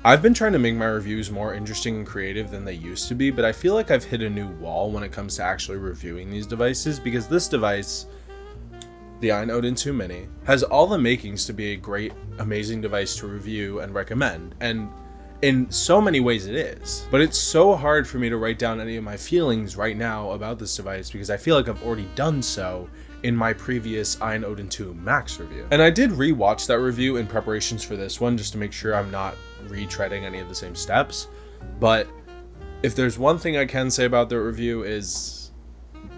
I've been trying to make my reviews more interesting and creative than they used to be, but I feel like I've hit a new wall when it comes to actually reviewing these devices, because this device, the AYN Odin 2 Mini, has all the makings to be a great, amazing device to review and recommend, and in so many ways it is. But it's so hard for me to write down any of my feelings right now about this device because I feel like I've already done so in my previous AYN Odin 2 Max review. And I did rewatch that review in preparations for this one just to make sure I'm not retreading any of the same steps. But if there's one thing I can say about the review is,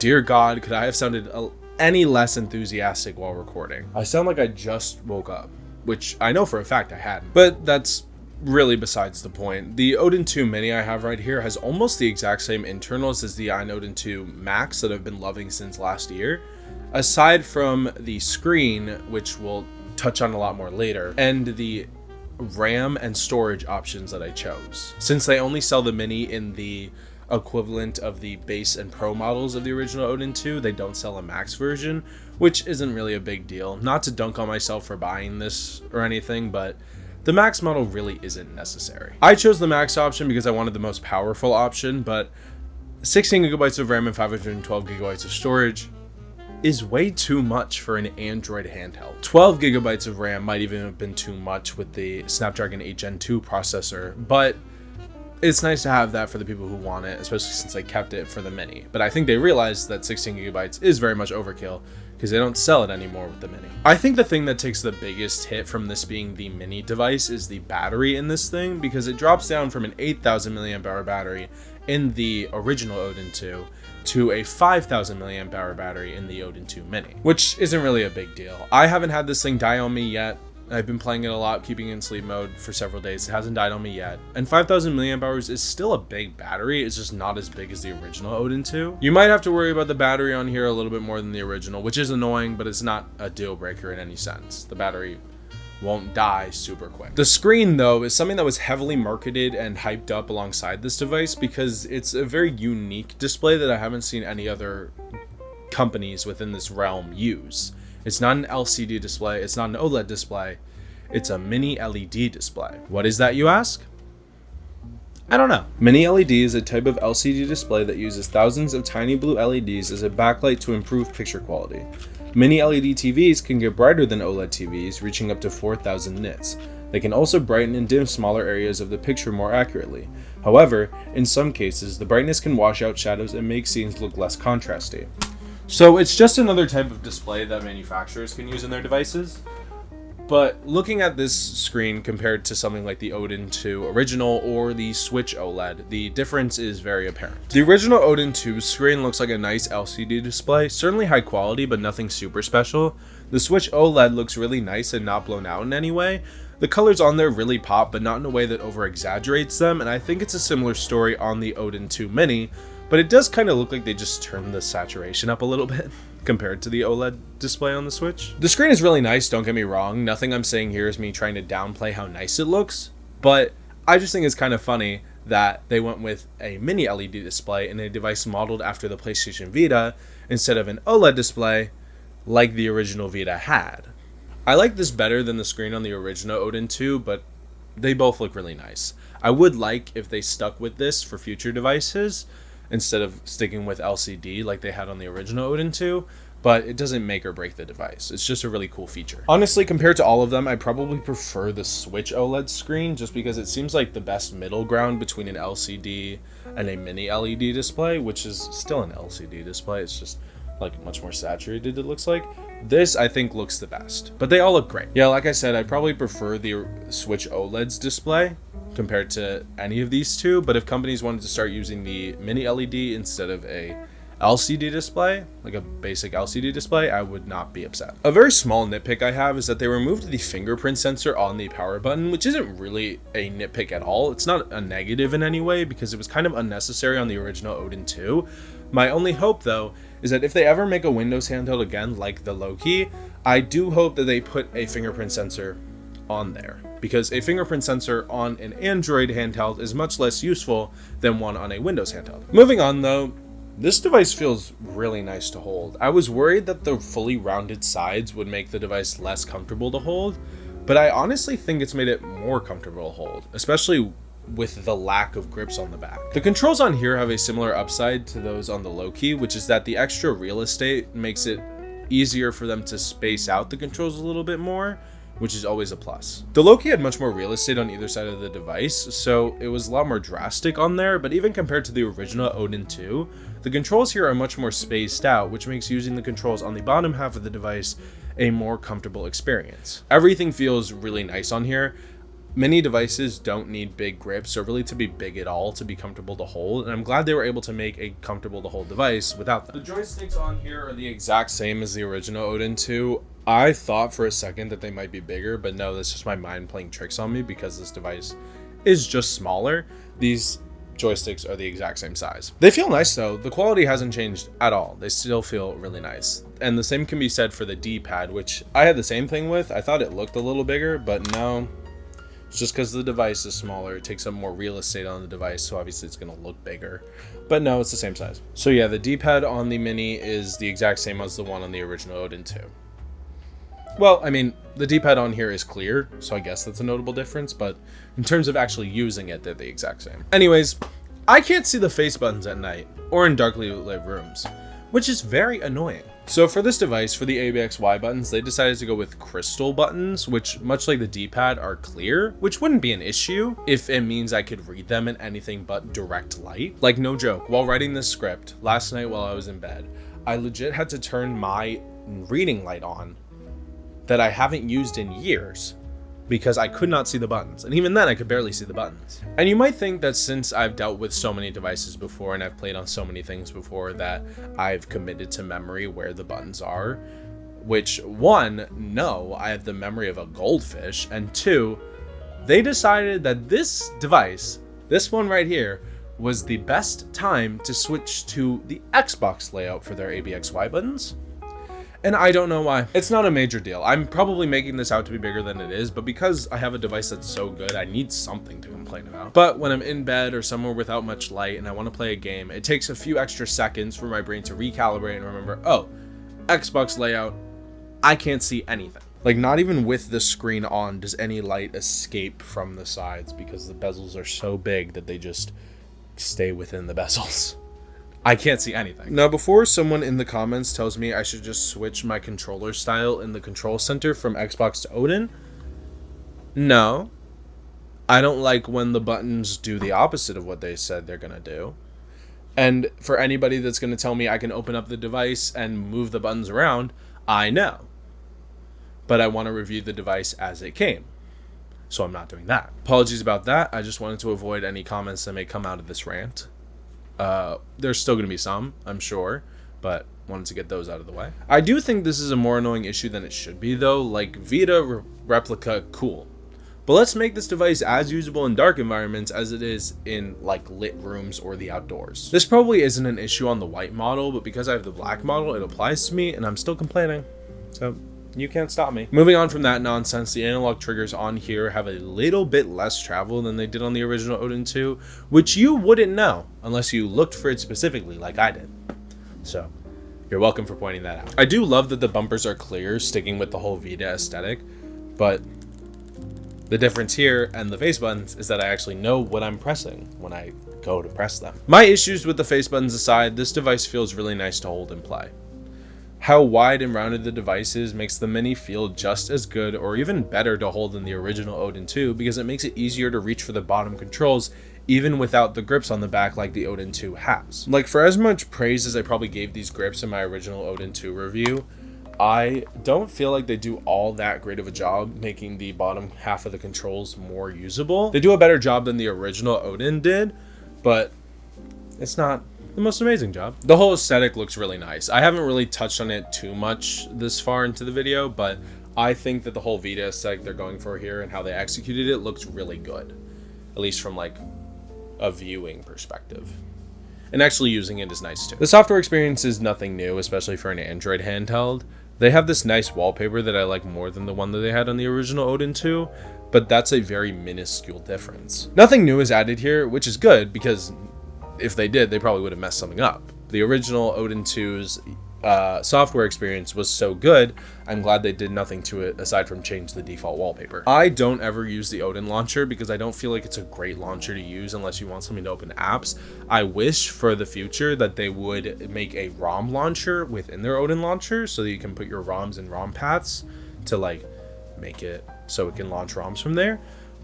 dear God, could I have sounded any less enthusiastic while recording? I sound like I just woke up, which I know for a fact I hadn't, but that's really besides the point. The Odin 2 Mini I have right here has almost the exact same internals as the AYN Odin 2 Max that I've been loving since last year, aside from the screen, which we'll touch on a lot more later, and the RAM and storage options that I chose. Since they only sell the Mini in the equivalent of the base and pro models of the original Odin 2, they don't sell a Max version, which isn't really a big deal. Not to dunk on myself for buying this or anything, but the Max model really isn't necessary. I chose the Max option because I wanted the most powerful option, but 16 gigabytes of RAM and 512 gigabytes of storage is way too much for an Android handheld. 12 gigabytes of RAM might even have been too much with the Snapdragon 8 Gen 2 processor, but it's nice to have that for the people who want it, especially since they kept it for the Mini. But I think they realized that 16 gigabytes is very much overkill because they don't sell it anymore with the Mini. I think the thing that takes the biggest hit from this being the Mini device is the battery in this thing, because it drops down from an 8,000 milliamp hour battery in the original Odin 2 to a 5,000 milliamp hour battery in the Odin 2 Mini, which isn't really a big deal. I haven't had this thing die on me yet. I've been playing it a lot, keeping it in sleep mode for several days. It hasn't died on me yet. And 5,000 milliamp hours is still a big battery. It's just not as big as the original Odin 2. You might have to worry about the battery on here a little bit more than the original, which is annoying, but it's not a deal breaker in any sense. The battery won't die super quick. The screen, though, is something that was heavily marketed and hyped up alongside this device because it's a very unique display that I haven't seen any other companies within this realm use. It's not an LCD display, it's not an OLED display, it's a mini LED display. What is that, you ask? I don't know. Mini LED is a type of LCD display that uses thousands of tiny blue LEDs as a backlight to improve picture quality. Mini LED TVs can get brighter than OLED TVs, reaching up to 4,000 nits. They can also brighten and dim smaller areas of the picture more accurately. However, in some cases, the brightness can wash out shadows and make scenes look less contrasty. So it's just another type of display that manufacturers can use in their devices. But looking at this screen compared to something like the Odin 2 original or the Switch OLED, the difference is very apparent. The original Odin 2 screen looks like a nice LCD display, certainly high quality, but nothing super special. The Switch OLED looks really nice and not blown out in any way. The colors on there really pop, but not in a way that over-exaggerates them, and I think it's a similar story on the Odin 2 Mini, but it does kind of look like they just turned the saturation up a little bit compared to the OLED display on the Switch. The screen is really nice, don't get me wrong. Nothing I'm saying here is me trying to downplay how nice it looks, but I just think it's kind of funny that they went with a mini LED display in a device modeled after the PlayStation Vita instead of an OLED display like the original Vita had. I like this better than the screen on the original Odin 2, but they both look really nice. I would like if they stuck with this for future devices instead of sticking with LCD like they had on the original Odin 2, but it doesn't make or break the device. It's just a really cool feature. Honestly, compared to all of them, I probably prefer the Switch OLED screen just because it seems like the best middle ground between an LCD and a mini LED display, which is still an LCD display. It's just like much more saturated, it looks like. This, I think, looks the best, but they all look great. Yeah, like I said, I probably prefer the Switch OLED's display compared to any of these two, but if companies wanted to start using the mini LED instead of a LCD display, like a basic LCD display, I would not be upset. A very small nitpick I have is that they removed the fingerprint sensor on the power button, which isn't really a nitpick at all. It's not a negative in any way because it was kind of unnecessary on the original Odin 2. My only hope, though, is that if they ever make a Windows handheld again like the Loki, I do hope that they put a fingerprint sensor on there, because a fingerprint sensor on an Android handheld is much less useful than one on a Windows handheld. Moving on though, this device feels really nice to hold. I was worried that the fully rounded sides would make the device less comfortable to hold, but I honestly think it's made it more comfortable to hold, especially with the lack of grips on the back. The controls on here have a similar upside to those on the low key, which is that the extra real estate makes it easier for them to space out the controls a little bit more, which is always a plus. The low key had much more real estate on either side of the device, so it was a lot more drastic on there, but even compared to the original Odin 2, the controls here are much more spaced out, which makes using the controls on the bottom half of the device a more comfortable experience. Everything feels really nice on here. Many devices don't need big grips or really to be big at all to be comfortable to hold, and I'm glad they were able to make a comfortable to hold device without them. The joysticks on here are the exact same as the original Odin 2. I thought for a second that they might be bigger, but no, that's just my mind playing tricks on me because this device is just smaller. These joysticks are the exact same size. They feel nice though. The quality hasn't changed at all. They still feel really nice. And the same can be said for the D-pad, which I had the same thing with. I thought it looked a little bigger, but no. It's just because the device is smaller, it takes up more real estate on the device, so obviously it's going to look bigger. But no, it's the same size. So yeah, the D-pad on the Mini is the exact same as the one on the original Odin 2. Well, I mean, the D-pad on here is clear, so I guess that's a notable difference, but in terms of actually using it, they're the exact same. Anyways, I can't see the face buttons at night, or in darkly lit rooms, which is very annoying. So for this device, for the ABXY buttons, they decided to go with crystal buttons, which, much like the D-pad, are clear, which wouldn't be an issue if it means I could read them in anything but direct light. Like, no joke, while writing this script, last night while I was in bed, I legit had to turn my reading light on that I haven't used in years because I could not see the buttons. And even then, I could barely see the buttons. And you might think that since I've dealt with so many devices before and I've played on so many things before that I've committed to memory where the buttons are, which one, no, I have the memory of a goldfish, and two, they decided that this device, this one right here, was the best time to switch to the Xbox layout for their ABXY buttons. And I don't know why. It's not a major deal. I'm probably making this out to be bigger than it is, but because I have a device that's so good, I need something to complain about. But when I'm in bed or somewhere without much light and I want to play a game, it takes a few extra seconds for my brain to recalibrate and remember, oh, Xbox layout, I can't see anything. Like, not even with the screen on does any light escape from the sides because the bezels are so big that they just stay within the bezels. I can't see anything. Now, before someone in the comments tells me I should just switch my controller style in the control center from Xbox to Odin, no. I don't like when the buttons do the opposite of what they said they're gonna do. And for anybody that's gonna tell me I can open up the device and move the buttons around, I know. But I want to review the device as it came. So I'm not doing that. Apologies about that. I just wanted to avoid any comments that may come out of this rant. There's still going to be some, I'm sure, but wanted to get those out of the way. I do think this is a more annoying issue than it should be, though. Like, Vita replica, cool. But let's make this device as usable in dark environments as it is in, like, lit rooms or the outdoors. This probably isn't an issue on the white model, but because I have the black model, it applies to me, and I'm still complaining. So you can't stop me. Moving on from that nonsense, the analog triggers on here have a little bit less travel than they did on the original Odin 2, which you wouldn't know unless you looked for it specifically like I did. So you're welcome for pointing that out. I do love that the bumpers are clear, sticking with the whole Vita aesthetic, but the difference here and the face buttons is that I actually know what I'm pressing when I go to press them. My issues with the face buttons aside, this device feels really nice to hold and play. How wide and rounded the device is makes the Mini feel just as good or even better to hold than the original Odin 2 because it makes it easier to reach for the bottom controls even without the grips on the back like the Odin 2 has. Like, for as much praise as I probably gave these grips in my original Odin 2 review, I don't feel like they do all that great of a job making the bottom half of the controls more usable. They do a better job than the original Odin did, but it's not the most amazing job. The whole aesthetic looks really nice. I haven't really touched on it too much this far into the video, but I think that the whole Vita aesthetic they're going for here and how they executed it looks really good, at least from like a viewing perspective. And actually using it is nice too. The software experience is nothing new, especially for an Android handheld, They have this nice wallpaper that I like more than the one that they had on the original Odin 2, but that's a very minuscule difference. Nothing new is added here, which is good, because if they did, they probably would have messed something up. The original Odin 2's software experience was so good, I'm glad they did nothing to it aside from change the default wallpaper. I don't ever use the Odin launcher because I don't feel like it's a great launcher to use unless you want something to open apps. I wish for the future that they would make a ROM launcher within their Odin launcher so that you can put your ROMs and ROM paths to like make it so it can launch ROMs from there,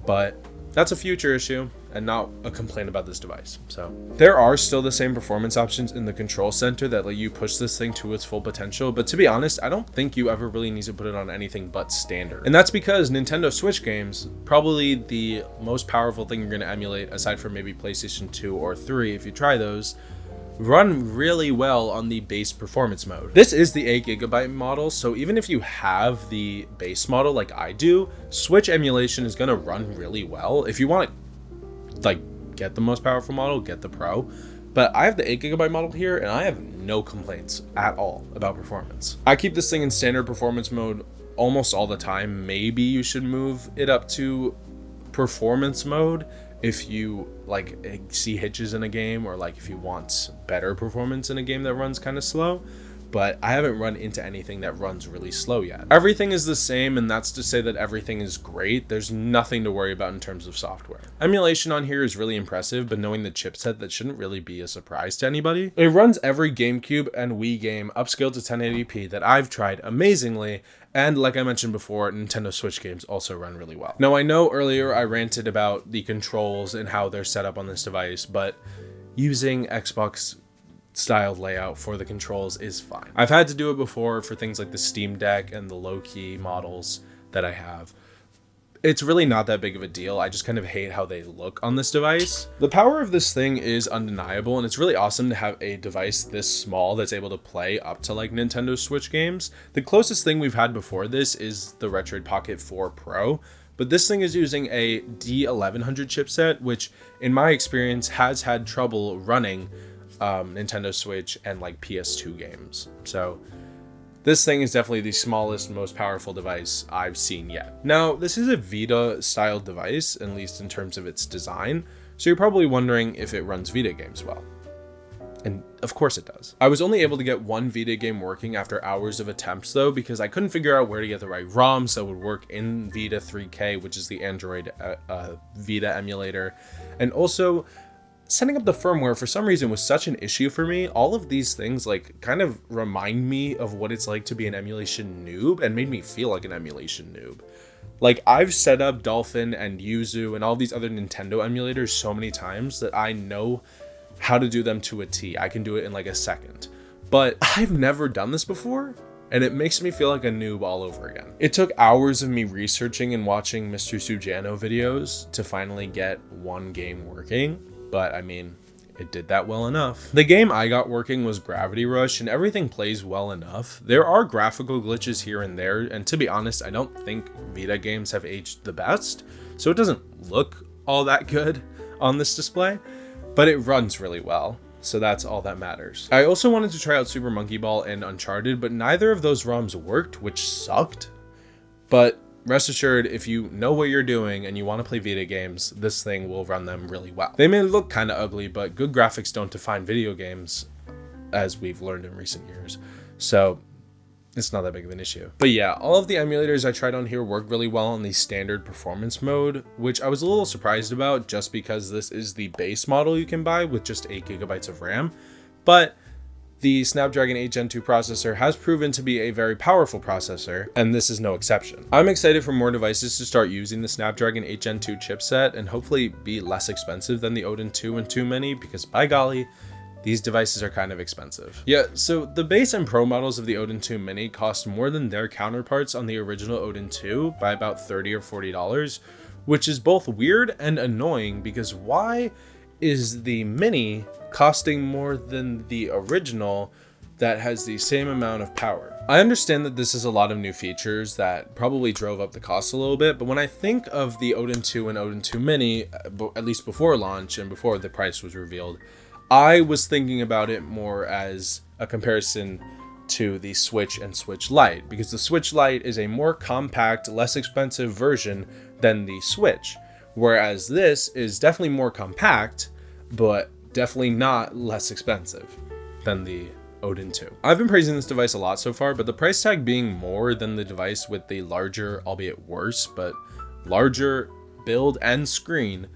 but that's a future issue and not a complaint about this device. So there are still the same performance options in the control center that let you push this thing to its full potential, but to be honest, I don't think you ever really need to put it on anything but standard. And that's because Nintendo Switch games, probably the most powerful thing you're going to emulate aside from maybe PlayStation 2 or 3 if you try those, run really well on the base performance mode. This is the 8GB model, so even if you have the base model like I do, Switch emulation is going to run really well. If you want to like get the most powerful model, get the Pro, but I have the 8GB model here and I have no complaints at all about performance. I keep this thing in standard performance mode almost all the time. Maybe you should move it up to performance mode if you like see hitches in a game, or like if you want better performance in a game that runs kind of slow, but I haven't run into anything that runs really slow yet. Everything is the same, and that's to say that everything is great. There's nothing to worry about in terms of software. Emulation on here is really impressive, but knowing the chipset, that shouldn't really be a surprise to anybody. It runs every GameCube and Wii game upscaled to 1080p that I've tried amazingly, and like I mentioned before, Nintendo Switch games also run really well. Now, I know earlier I ranted about the controls and how they're set up on this device, but using Xbox styled layout for the controls is fine. I've had to do it before for things like the Steam Deck and the low-key models that I have. It's really not that big of a deal. I just kind of hate how they look on this device. The power of this thing is undeniable, and it's really awesome to have a device this small that's able to play up to like Nintendo Switch games. The closest thing we've had before this is the Retroid Pocket 4 Pro, but this thing is using a D1100 chipset, which in my experience has had trouble running Nintendo Switch and like PS2 games. So this thing is definitely the smallest, most powerful device I've seen yet. Now, this is a Vita style device, at least in terms of its design, so you're probably wondering if it runs Vita games well. And of course it does. I was only able to get one Vita game working after hours of attempts though, because I couldn't figure out where to get the right ROMs that would work in Vita 3K, which is the Android Vita emulator. And also, setting up the firmware for some reason was such an issue for me. All of these things like kind of remind me of what it's like to be an emulation noob and made me feel like an emulation noob. Like, I've set up Dolphin and Yuzu and all these other Nintendo emulators so many times that I know how to do them to a T. I can do it in like a second. But I've never done this before, and it makes me feel like a noob all over again. It took hours of me researching and watching Mr. Sujano videos to finally get one game working. But I mean, it did that well enough. The game I got working was Gravity Rush, and everything plays well enough. There are graphical glitches here and there, and to be honest, I don't think Vita games have aged the best, so it doesn't look all that good on this display, but it runs really well, so that's all that matters. I also wanted to try out Super Monkey Ball and Uncharted, but neither of those ROMs worked, which sucked. But rest assured, if you know what you're doing and you want to play Vita games, this thing will run them really well. They may look kind of ugly, but good graphics don't define video games, as we've learned in recent years. So it's not that big of an issue. But yeah, all of the emulators I tried on here work really well on the standard performance mode, which I was a little surprised about just because this is the base model you can buy with just 8GB of RAM. But the Snapdragon 8 Gen 2 processor has proven to be a very powerful processor, and this is no exception. I'm excited for more devices to start using the Snapdragon 8 Gen 2 chipset and hopefully be less expensive than the Odin 2 and 2 Mini, because by golly, these devices are kind of expensive. Yeah, so the base and Pro models of the Odin 2 Mini cost more than their counterparts on the original Odin 2 by about $30 or $40, which is both weird and annoying because why is the Mini costing more than the original that has the same amount of power? I understand that this is a lot of new features that probably drove up the cost a little bit, but when I think of the Odin 2 and Odin 2 Mini, at least before launch and before the price was revealed, I was thinking about it more as a comparison to the Switch and Switch Lite, because the Switch Lite is a more compact, less expensive version than the Switch, whereas this is definitely more compact, but definitely not less expensive than the Odin 2. I've been praising this device a lot so far, but the price tag being more than the device with the larger, albeit worse, but larger build and screen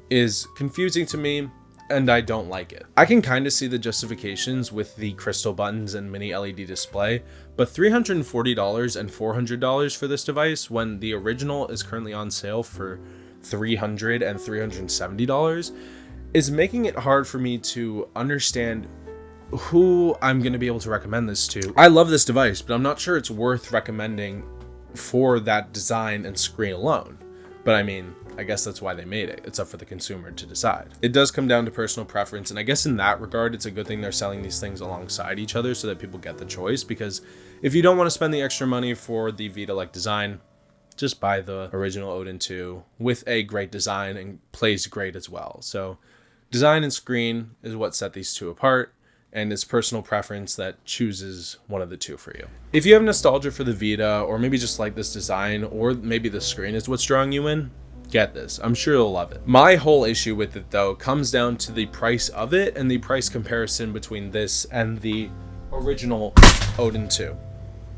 is confusing to me, and I don't like it. I can kind of see the justifications with the crystal buttons and mini LED display, but $340 and $400 for this device when the original is currently on sale for $300 and $370 is making it hard for me to understand who I'm going to be able to recommend this to. I love this device, but I'm not sure it's worth recommending for that design and screen alone. But I mean, I guess that's why they made it. It's up for the consumer to decide. It does come down to personal preference, and I guess in that regard, it's a good thing they're selling these things alongside each other so that people get the choice, because if you don't want to spend the extra money for the Vita-like design, just buy the original Odin 2 with a great design and plays great as well. So design and screen is what set these two apart, and it's personal preference that chooses one of the two for you. If you have nostalgia for the Vita, or maybe just like this design, or maybe the screen is what's drawing you in, get this. I'm sure you'll love it. My whole issue with it, though, comes down to the price of it and the price comparison between this and the original Odin 2.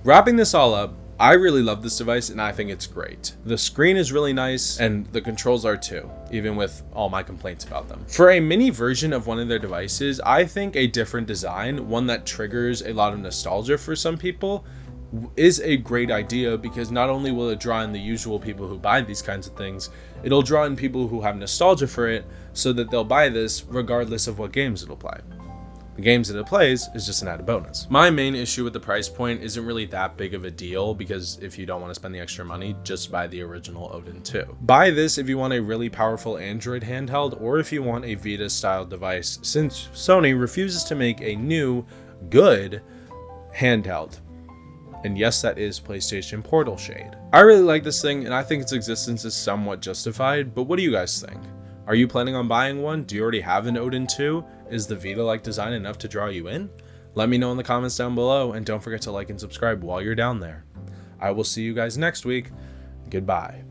Wrapping this all up, I really love this device and I think it's great. The screen is really nice and the controls are too, even with all my complaints about them. For a mini version of one of their devices, I think a different design, one that triggers a lot of nostalgia for some people, is a great idea, because not only will it draw in the usual people who buy these kinds of things, it'll draw in people who have nostalgia for it so that they'll buy this regardless of what games it'll play. The games that it plays is just an added bonus. My main issue with the price point isn't really that big of a deal, because if you don't want to spend the extra money, just buy the original Odin 2. Buy this if you want a really powerful Android handheld, or if you want a Vita style device, since Sony refuses to make a new, good handheld. And yes, that is PlayStation Portal Shade. I really like this thing, and I think its existence is somewhat justified, but what do you guys think? Are you planning on buying one? Do you already have an Odin 2? Is the Vita-like design enough to draw you in? Let me know in the comments down below, and don't forget to like and subscribe while you're down there. I will see you guys next week. Goodbye.